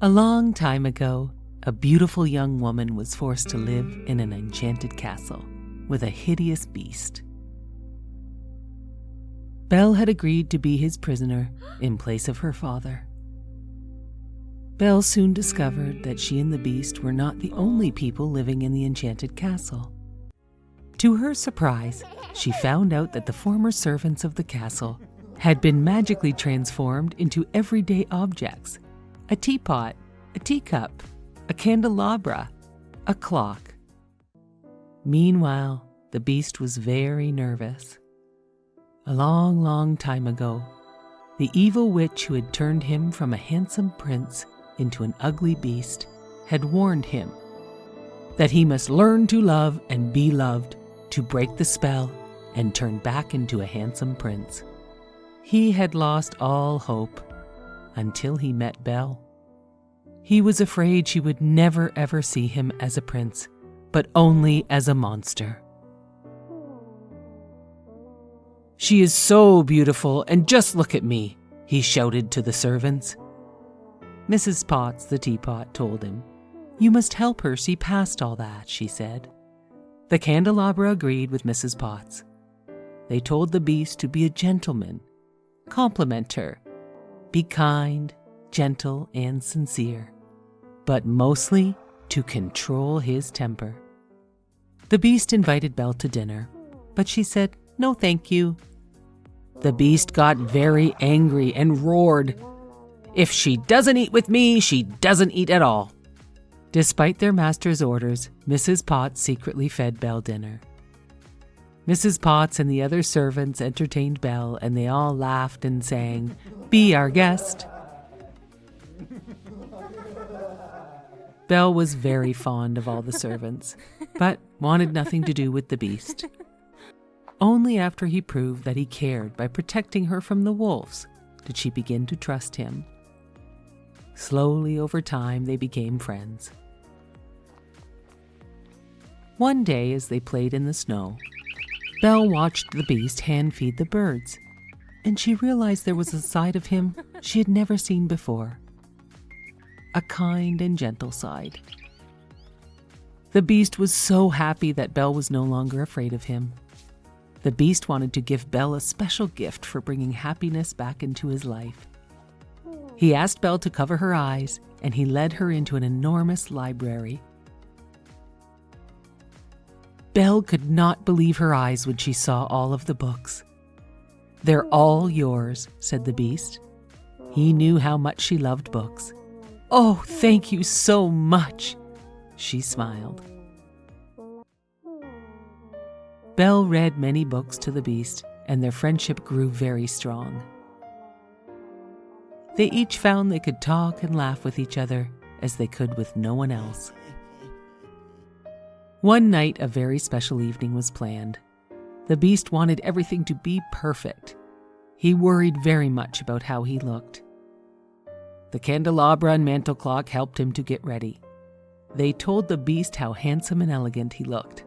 A long time ago, a beautiful young woman was forced to live in an enchanted castle with a hideous beast. Belle had agreed to be his prisoner in place of her father. Belle soon discovered that she and the beast were not the only people living in the enchanted castle. To her surprise, she found out that the former servants of the castle had been magically transformed into everyday objects: a teapot, a teacup, a candelabra, a clock. Meanwhile, the beast was very nervous. A long, long time ago, the evil witch who had turned him from a handsome prince into an ugly beast had warned him that he must learn to love and be loved to break the spell and turn back into a handsome prince. He had lost all hope until he met Belle. He was afraid she would never ever see him as a prince, but only as a monster. "She is so beautiful, and just look at me," he shouted to the servants. Mrs. Potts the Teapot told him, "You must help her see past all that," she said. The candelabra agreed with Mrs. Potts. They told the beast to be a gentleman, compliment her, be kind, gentle, and sincere, but mostly to control his temper. The beast invited Belle to dinner, but she said, "No, thank you." The beast got very angry and roared, "If she doesn't eat with me, she doesn't eat at all." Despite their master's orders, Mrs. Potts secretly fed Belle dinner. Mrs. Potts and the other servants entertained Belle, and they all laughed and sang, "Be our guest." Belle was very fond of all the servants, but wanted nothing to do with the beast. Only after he proved that he cared by protecting her from the wolves did she begin to trust him. Slowly over time, they became friends. One day, as they played in the snow, Belle watched the beast hand feed the birds, and she realized there was a side of him she had never seen before. A kind and gentle side. The beast was so happy that Belle was no longer afraid of him. The beast wanted to give Belle a special gift for bringing happiness back into his life. He asked Belle to cover her eyes, and he led her into an enormous library. Belle could not believe her eyes when she saw all of the books. "They're all yours," said the beast. He knew how much she loved books. "Oh, thank you so much," she smiled. Belle read many books to the beast, and their friendship grew very strong. They each found they could talk and laugh with each other as they could with no one else. One night, a very special evening was planned. The beast wanted everything to be perfect. He worried very much about how he looked. The candelabra and mantel clock helped him to get ready. They told the beast how handsome and elegant he looked.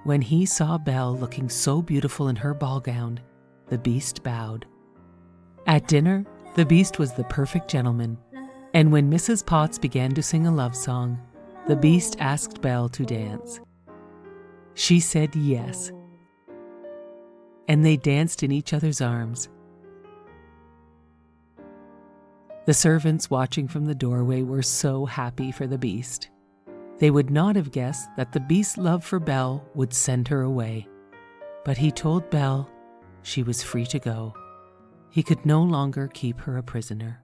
When he saw Belle looking so beautiful in her ball gown, the beast bowed. At dinner, the beast was the perfect gentleman, and when Mrs. Potts began to sing a love song, the beast asked Belle to dance. She said yes, and they danced in each other's arms. The servants watching from the doorway were so happy for the beast. They would not have guessed that the beast's love for Belle would send her away, but he told Belle she was free to go. He could no longer keep her a prisoner.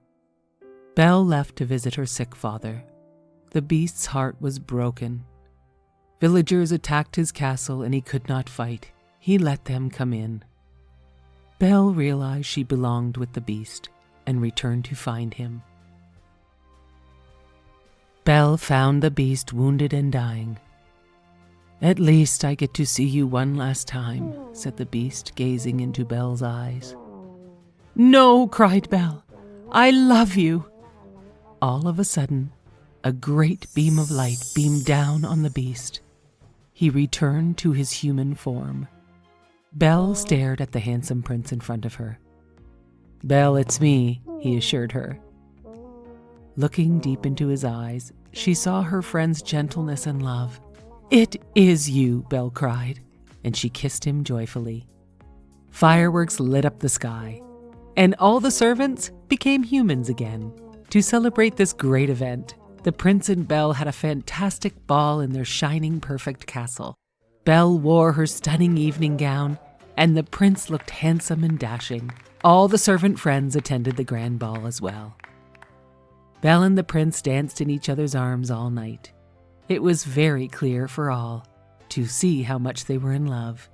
Belle left to visit her sick father. The beast's heart was broken. Villagers attacked his castle and he could not fight. He let them come in. Belle realized she belonged with the beast and returned to find him. Belle found the beast wounded and dying. "At least I get to see you one last time," said the beast, gazing into Belle's eyes. "No," cried Belle. "I love you." All of a sudden, a great beam of light beamed down on the beast. He returned to his human form. Belle stared at the handsome prince in front of her. "Belle, it's me," he assured her. Looking deep into his eyes, she saw her friend's gentleness and love. "It is you," Belle cried, and she kissed him joyfully. Fireworks lit up the sky, and all the servants became humans again. To celebrate this great event, the prince and Belle had a fantastic ball in their shining perfect castle. Belle wore her stunning evening gown, and the prince looked handsome and dashing. All the servant friends attended the grand ball as well. Belle and the prince danced in each other's arms all night. It was very clear for all to see how much they were in love.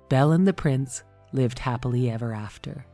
Belle and the prince lived happily ever after.